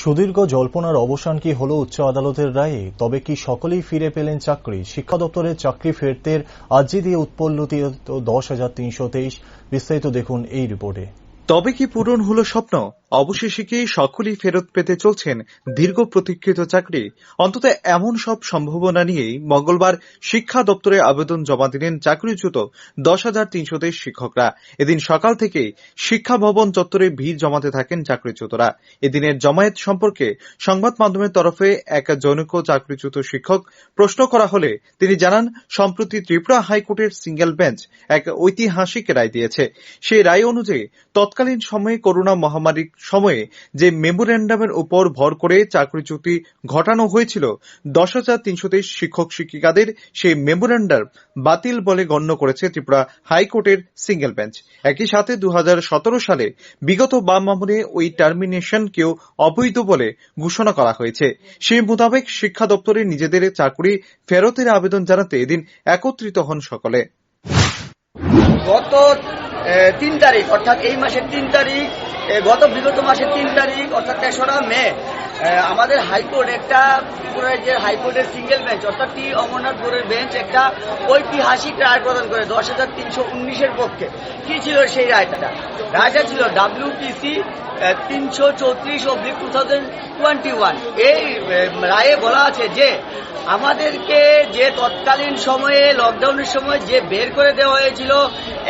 সুদীর্ঘ জল্পনার অবসান কি হলো উচ্চ আদালতের রায়ে? তবে কি সকলেই ফিরে পেলেন চাকরি? শিক্ষা দপ্তরের চাকরি ফেরতে আর্জি দিয়ে উৎপল্লিত 10,323। বিস্তারিত দেখুন এই রিপোর্টে। তবে কি পূরণ হলো স্বপ্ন? অবশেষে কি সকলেই ফেরত পেতে চলছেন দীর্ঘ প্রতীক্ষিত চাকরি? অন্তত এমন সব সম্ভাবনা নিয়েই মঙ্গলবার শিক্ষা দপ্তরে আবেদন জমা দিলেন চাকরিচ্যুত 10,323 শিক্ষকরা। এদিন সকাল থেকে শিক্ষা ভবন চত্বরে ভিড় জমাতে থাকেন চাকরিচ্যুতরা। এদিনের জমায়েত সম্পর্কে সংবাদ মাধ্যমের তরফে এক জনৈক চাকরিচ্যুত শিক্ষক প্রশ্ন করা হলে তিনি জানান, সম্প্রতি ত্রিপুরা হাইকোর্টের সিঙ্গেল বেঞ্চ এক ঐতিহাসিক রায় দিয়েছে। সেই রায় অনুযায়ী তৎকালীন সময়ে করোনা মহামারীর সময়ে যে মেমোরেন্ডামের উপর ভর করে চাকরিচ্যুতি ঘটানো হয়েছিল 10,323 শিক্ষক শিক্ষিকাদের, সেই মেমোরেন্ডাম বাতিল বলে গণ্য করেছে ত্রিপুরা হাইকোর্টের সিঙ্গেল বেঞ্চ। একই সাথে 2017 সালে বিগত বাম আমলে ওই টার্মিনেশনকেও অবৈধ বলে ঘোষণা করা হয়েছে। সেই মোতাবেক শিক্ষা দপ্তরে নিজেদের চাকরি ফেরতের আবেদন জানাতে এদিন একত্রিত হন সকলে। গত 3 তারিখ অর্থাৎ এই মাসের 3 তারিখ, বিগত মাসের 3 তারিখ অর্থাৎ 3রা মে আমাদের হাইকোর্ট একটা ত্রিপুরার যে হাইকোর্টের সিঙ্গেল বেঞ্চ অর্থাৎ টি অমরনাথ বোর্ডের বেঞ্চ একটা ঐতিহাসিক রায় প্রদান করে 10,319-এর পক্ষে। কি ছিল সেই রায়টা? রায়টা ছিল WPC 334/2021। এই রায়ে বলা আছে যে আমাদেরকে যে তৎকালীন সময়ে লকডাউনের সময় যে বের করে দেওয়া হয়েছিল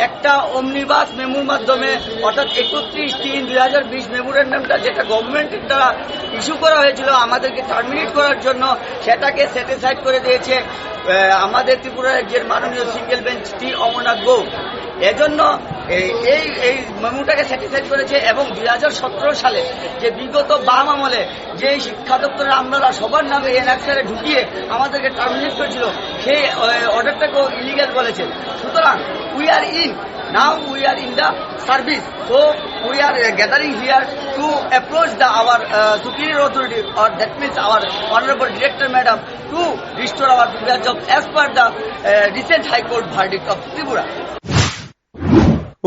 একটা অমনিবাস মেমোর মাধ্যমে, অর্থাৎ 31/3/2020 মেমোরেন্ডামটা যেটা গভর্নমেন্টের দ্বারা ইস্যু করা হয়েছিল আমাদেরকে টার্মিনেট করার জন্য, সেটাকে সেটিসাইড করে দিয়েছে আমাদের ত্রিপুরা রাজ্যের মাননীয় সিঙ্গেল বেঞ্চ টি অমরনাথ বোর্ড। এজন্য এই মেমোটাকে স্যাটিসফাইড করেছে এবং 2017 সালে যে বিগত বাম আমলে যে শিক্ষা দপ্তরের আমলারা সবার নামে এনআরসিআরে ঢুকিয়ে আমাদেরকে টার্মিনেট করেছিল, সেই অর্ডারটাকেও ইলিগাল বলেছে। সুতরাং we are in the service, so we are gathering here to approach our superior authority, or that means our honorable director madam, to restore our previous job as per the recent high court verdict of Tripura.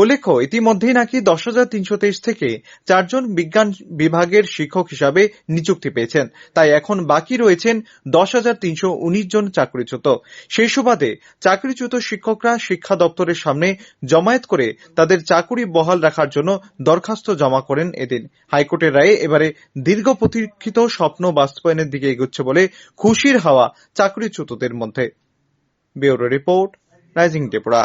উল্লেখ্য, ইতিমধ্যেই নাকি 10,323 থেকে 4 জন বিজ্ঞান বিভাগের শিক্ষক হিসাবে নিযুক্তি পেয়েছেন। তাই এখন বাকি রয়েছেন 10,319 জন চাকরিচ্যুত। সেই সুবাদে চাকরিচ্যুত শিক্ষকরা শিক্ষা দপ্তরের সামনে জমায়েত করে তাদের চাকুরি বহাল রাখার জন্য দরখাস্ত জমা করেন এদিন। হাইকোর্টের রায়ে এবারে দীর্ঘ প্রতীক্ষিত স্বপ্ন বাস্তবায়নের দিকে এগোচ্ছে বলে খুশির হাওয়া চাকরিচ্যুতদের মধ্যে। Bureau report, rising Tripura.